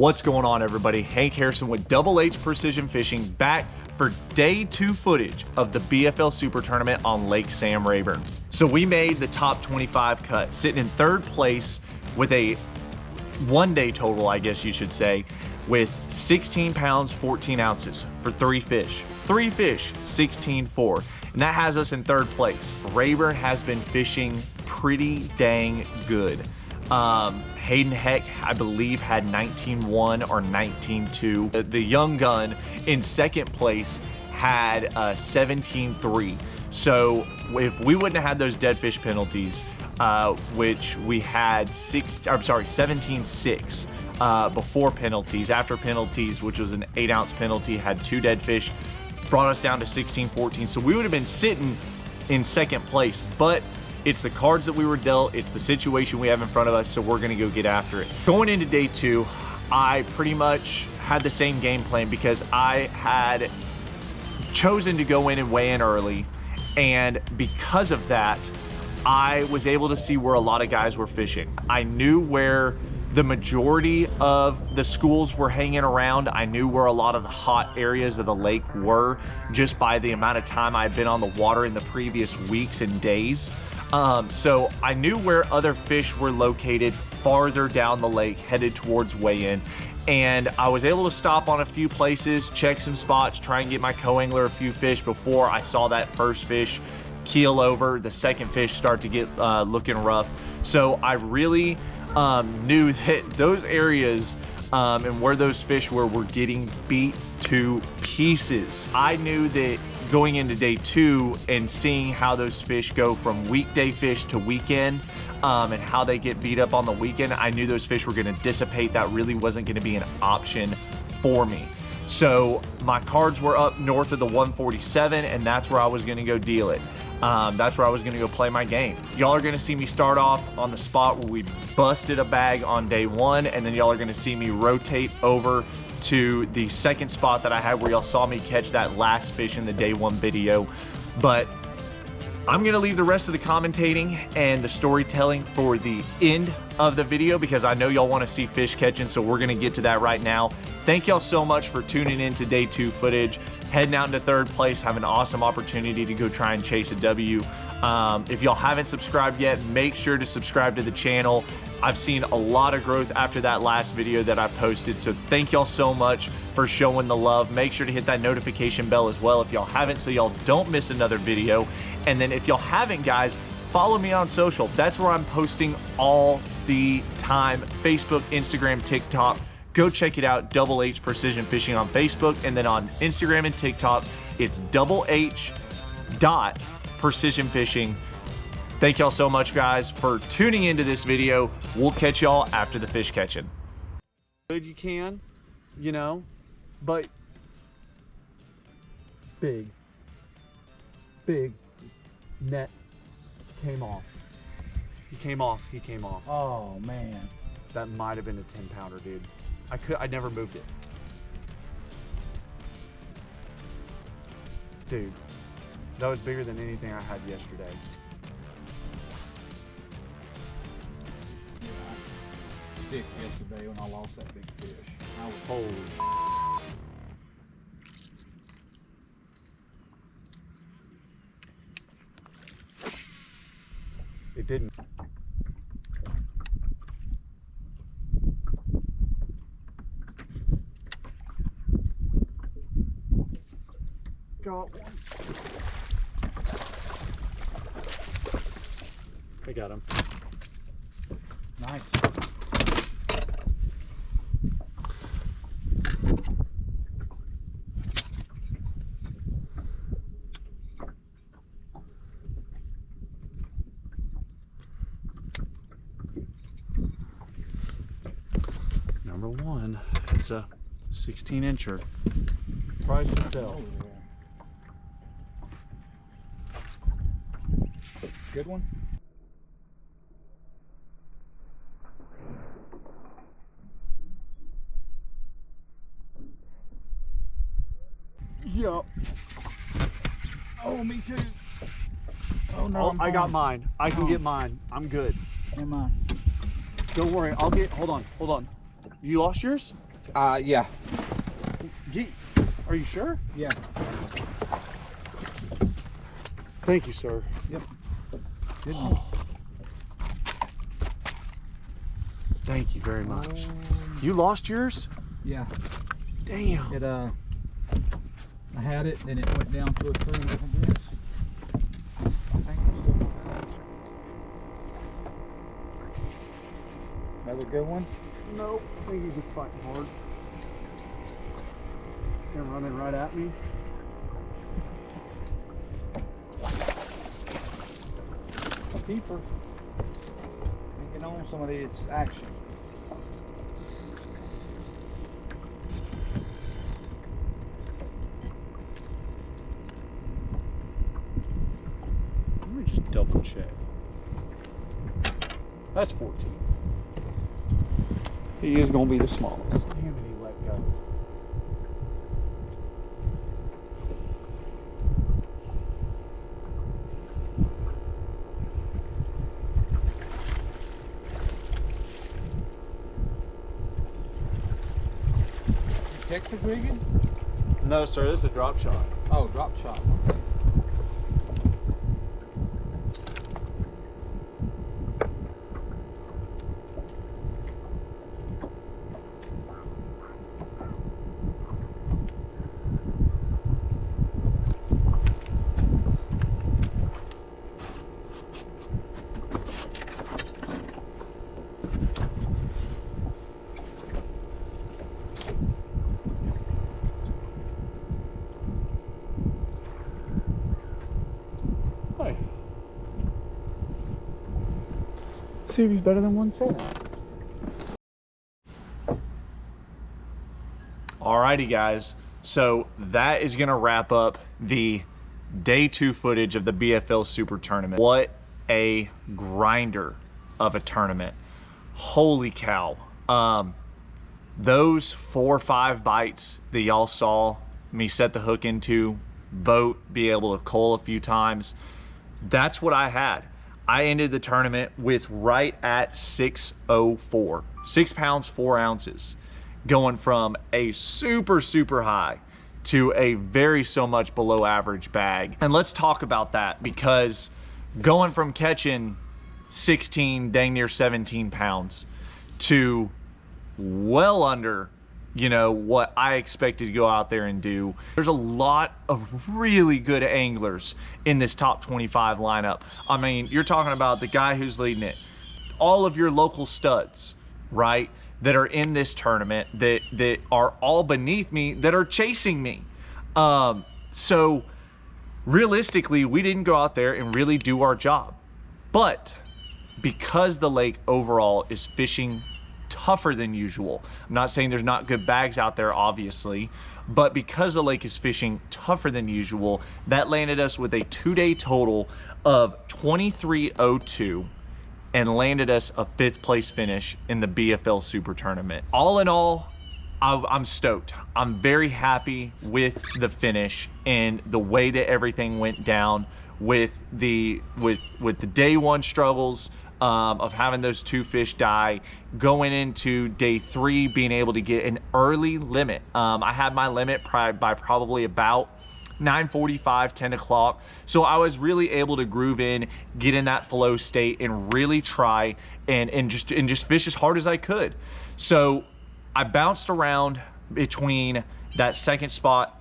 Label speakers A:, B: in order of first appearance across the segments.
A: What's going on, everybody? Hank Harrison with Double H Precision Fishing, back for day 2 footage of the BFL Super Tournament on Lake Sam Rayburn. So we made the top 25 cut, sitting in 3rd place with a 1-day total, I guess you should say, with 16 pounds, 14 ounces for 3 fish. 3 fish, 16.4, and that has us in 3rd place. Rayburn has been fishing pretty dang good. Hayden Heck, I believe, had 19.1 or 19.2. The young gun in 2nd place had 17.3. So if we wouldn't have had those dead fish penalties, which we had 17.6 before penalties. After penalties, which was an 8-ounce penalty, had 2 dead fish, brought us down to 16.14. So we would have been sitting in 2nd place, but it's the cards that we were dealt, it's the situation we have in front of us, so we're gonna go get after it. Going into day 2, I pretty much had the same game plan because I had chosen to go in and weigh in early, and because of that, I was able to see where a lot of guys were fishing. I knew where the majority of the schools were hanging around. I knew where a lot of the hot areas of the lake were just by the amount of time I had been on the water in the previous weeks and days. So I knew where other fish were located farther down the lake, headed towards weigh-in, and I was able to stop on a few places, check some spots, try and get my co-angler a few fish before I saw that first fish keel over, the second fish start to get looking rough. So I really knew that those areas and where those fish were getting beat to pieces. I knew that going into day 2 and seeing how those fish go from weekday fish to weekend and how they get beat up on the weekend, I knew those fish were going to dissipate. That really wasn't going to be an option for me. So my cards were up north of the 147, and that's where I was going to go deal it. That's where I was going to go play my game. Y'all are going to see me start off on the spot where we busted a bag on day 1, and then y'all are going to see me rotate over to the 2nd spot that I had where y'all saw me catch that last fish in the day 1 video. But I'm going to leave the rest of the commentating and the storytelling for the end of the video because I know y'all want to see fish catching, so we're going to get to that right now. Thank y'all so much for tuning in to day 2 footage. Heading out into 3rd place, have an awesome opportunity to go try and chase a W. If y'all haven't subscribed yet, make sure to subscribe to the channel. I've seen a lot of growth after that last video that I posted, so thank y'all so much for showing the love. Make sure to hit that notification bell as well if y'all haven't, so y'all don't miss another video. And then if y'all haven't, guys, follow me on social. That's where I'm posting all the time. Facebook, Instagram, TikTok. Go check it out, Double H Precision Fishing on Facebook, and then on Instagram and TikTok, it's Double H Precision Fishing. Thank y'all so much, guys, for tuning into this video. We'll catch y'all after the fish catching. Good you can, you know, but big net came off. He came off.
B: Oh, man.
A: That might have been a 10-pounder, dude. I never moved it. Dude, that was bigger than anything I had yesterday.
B: Yeah, I was sick yesterday when I lost that big fish. I was
A: Holy. It didn't. Got one. I got him.
B: nice.
A: Number 1, it's a 16-incher. Price to sell.
B: Oh, good one.
A: Yup.
B: Oh, me too. Oh no,
A: Oh, I got mine. I can get mine. I'm good.
B: Never mind.
A: Don't worry. I'll get. Hold on. You lost yours?
B: Yeah.
C: Gee, are you sure?
B: Yeah.
C: Thank you, sir.
B: Yep. Good.
C: Thank you very much. You lost yours?
B: Yeah.
C: Damn.
B: It I had it and it went down to a tree different this. I think it's still another good one.
C: Nope. I think he's just fighting hard. They're running right at me.
B: A keeper. Get on some of this action.
C: Let me just double check. That's 14.
B: He is going to be the smallest.
C: Damn it, he let go.
B: Texas rigging?
C: No, sir, this is a drop shot.
B: Oh, drop shot. Okay.
C: Hey. See if he's better than 170.
A: Alrighty, guys. So that is going to wrap up the day 2 footage of the BFL Super Tournament. What a grinder of a tournament. Holy cow. Those 4 or 5 bites that y'all saw me set the hook into, boat, be able to cull a few times, that's what I had. I ended the tournament with right at 604, 6 pounds 4 ounces, going from a super high to a very so much below average bag. And let's talk about that, because going from catching 16, dang near 17 pounds to well under, you know, what I expected to go out there and do. There's a lot of really good anglers in this top 25 lineup. I mean, you're talking about the guy who's leading it, all of your local studs, right, that are in this tournament, that are all beneath me, that are chasing me. So realistically, we didn't go out there and really do our job. But because the lake overall is fishing tougher than usual, I'm not saying there's not good bags out there, obviously, but because the lake is fishing tougher than usual, that landed us with a 2-day total of 2302 and landed us a 5th place finish in the BFL Super Tournament. All in all, I'm stoked. I'm very happy with the finish and the way that everything went down with the day 1 struggles of having those 2 fish die, going into day 3 being able to get an early limit. I had my limit by probably about 9:45, 10 o'clock. So I was really able to groove in, get in that flow state, and really try and just fish as hard as I could. So I bounced around between that 2nd spot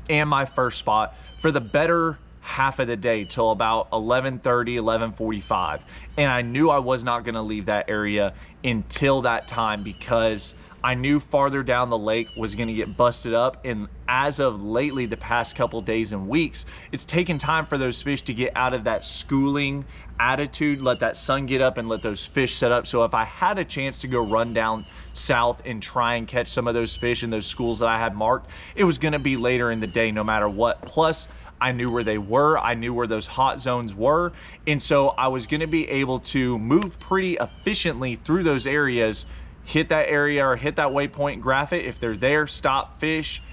A: and my 1st spot for the better half of the day till about 11:30, 11:45. And I knew I was not gonna leave that area until that time, because I knew farther down the lake was gonna get busted up. And as of lately, the past couple days and weeks, it's taken time for those fish to get out of that schooling attitude, let that sun get up and let those fish set up. So if I had a chance to go run down south and try and catch some of those fish in those schools that I had marked, it was gonna be later in the day no matter what. Plus, I knew where they were, I knew where those hot zones were, and so I was gonna be able to move pretty efficiently through those areas, hit that area or hit that waypoint, graph it. If they're there, stop, fish,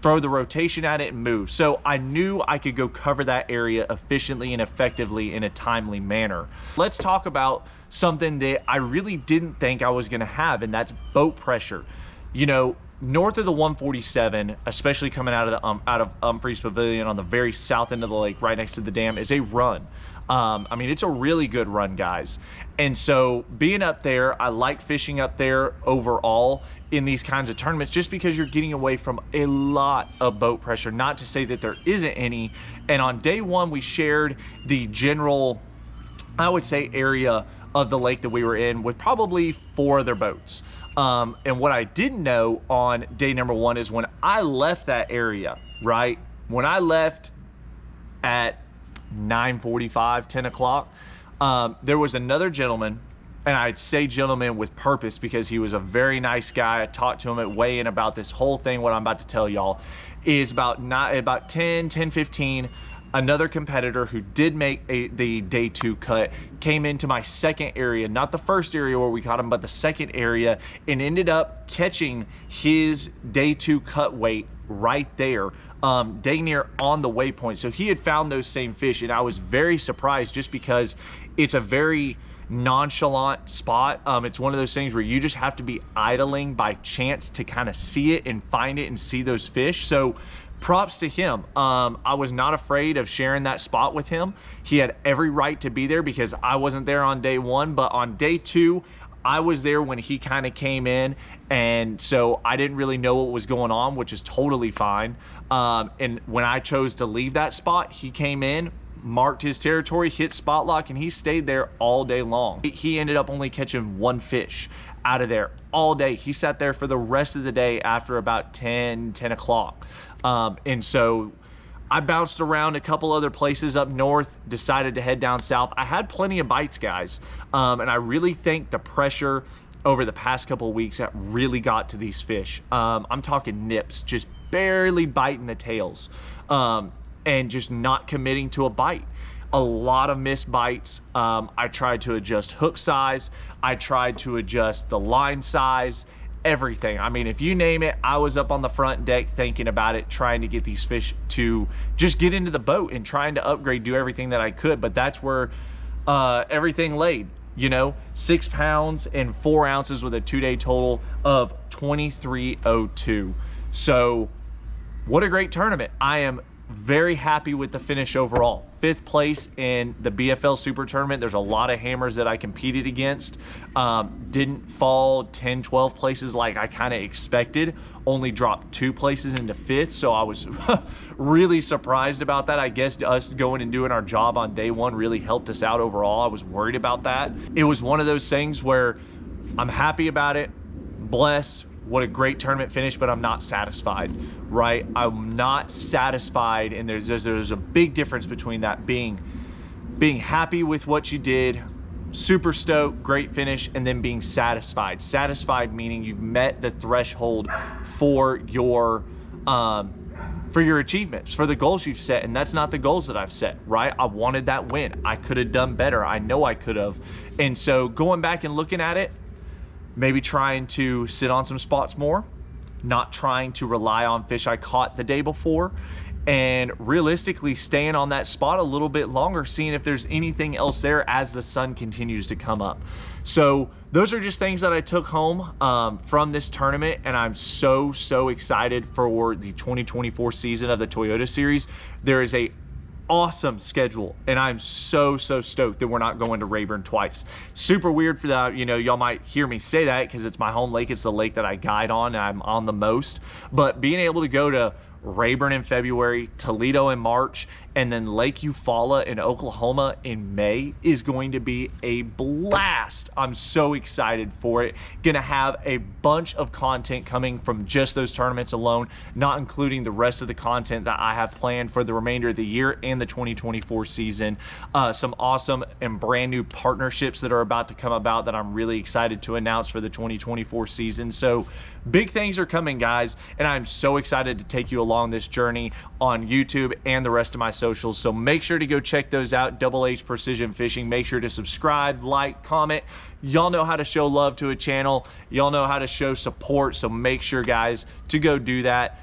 A: throw the rotation at it, and move. So I knew I could go cover that area efficiently and effectively in a timely manner. Let's talk about something that I really didn't think I was gonna have, and that's boat pressure. you know, north of the 147, especially coming out of Humphreys Pavilion on the very south end of the lake, right next to the dam, is a run. I mean, it's a really good run, guys. And so being up there, I like fishing up there overall in these kinds of tournaments, just because you're getting away from a lot of boat pressure. Not to say that there isn't any. And on day one, we shared the general, I would say, area of the lake that we were in with probably 4 other boats. And what I didn't know on day number 1 is when I left that area, right? When I left at 9:45, 10 o'clock, there was another gentleman, and I'd say gentleman with purpose because he was a very nice guy. I talked to him at weigh-in about this whole thing. What I'm about to tell y'all is about 10:15, another competitor who did make the day 2 cut came into my second area, not the first area where we caught him, but the second area, and ended up catching his day 2 cut weight right there, dang near on the waypoint. So he had found those same fish, and I was very surprised just because it's a very nonchalant spot. It's one of those things where you just have to be idling by chance to kind of see it and find it and see those fish. So props to him. I was not afraid of sharing that spot with him. He had every right to be there because I wasn't there on day 1, but on day 2, I was there when he kind of came in, and so I didn't really know what was going on, which is totally fine. And when I chose to leave that spot, he came in, marked his territory, hit spot lock, and he stayed there all day long. He ended up only catching 1 fish out of there all day. He sat there for the rest of the day after about 10 o'clock. And so I bounced around a couple other places up north, decided to head down south. I had plenty of bites, guys. And I really think the pressure over the past couple of weeks that really got to these fish. I'm talking nips, just barely biting the tails, and just not committing to a bite. A lot of missed bites. I tried to adjust hook size. I tried to adjust the line size, everything. I mean, if you name it, I was up on the front deck thinking about it, trying to get these fish to just get into the boat and trying to upgrade, do everything that I could. But that's where everything laid, you know, 6 pounds and 4 ounces with a 2-day total of 2302. So what a great tournament. I am very happy with the finish overall. 5th place in the BFL Super Tournament. There's a lot of hammers that I competed against. Didn't fall 10, 12 places like I kind of expected. Only dropped 2 places into 5th, so I was really surprised about that. I guess us going and doing our job on day 1 really helped us out overall. I was worried about that. It was one of those things where I'm happy about it, blessed. What a great tournament finish, but I'm not satisfied, right? I'm not satisfied, and there's a big difference between that being happy with what you did, super stoked, great finish, and then being satisfied. Satisfied meaning you've met the threshold for your achievements, for the goals you've set, and that's not the goals that I've set, right? I wanted that win. I could have done better. I know I could have. And so going back and looking at it, maybe trying to sit on some spots more, not trying to rely on fish I caught the day before, and realistically staying on that spot a little bit longer, seeing if there's anything else there as the sun continues to come up. So those are just things that I took home from this tournament, and I'm so excited for the 2024 season of the Toyota Series. There is a awesome schedule, and I'm so stoked that we're not going to Rayburn twice. Super weird for that, you know, y'all might hear me say that because it's my home lake, it's the lake that I guide on and I'm on the most, but being able to go to Rayburn in February, Toledo in March, and then Lake Eufaula in Oklahoma in May is going to be a blast. I'm so excited for it. Gonna have a bunch of content coming from just those tournaments alone, not including the rest of the content that I have planned for the remainder of the year and the 2024 season. Some awesome and brand new partnerships that are about to come about that I'm really excited to announce for the 2024 season. So big things are coming, guys, and I'm so excited to take you along this journey on YouTube and the rest of my socials. So make sure to go check those out. Double H Precision Fishing. Make sure to subscribe, like, comment. Y'all know how to show love to a channel. Y'all know how to show support. So make sure, guys, to go do that.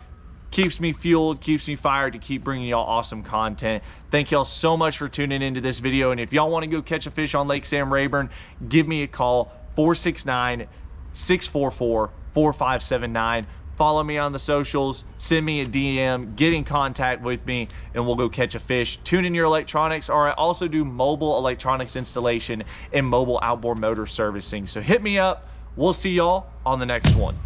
A: Keeps me fueled, keeps me fired to keep bringing y'all awesome content. Thank y'all so much for tuning into this video. And if y'all want to go catch a fish on Lake Sam Rayburn, give me a call, 469-644 4579. Follow me on the socials, send me a DM, get in contact with me, and we'll go catch a fish. Tune in your electronics, or I also do mobile electronics installation and mobile outboard motor servicing. So hit me up. We'll see y'all on the next one.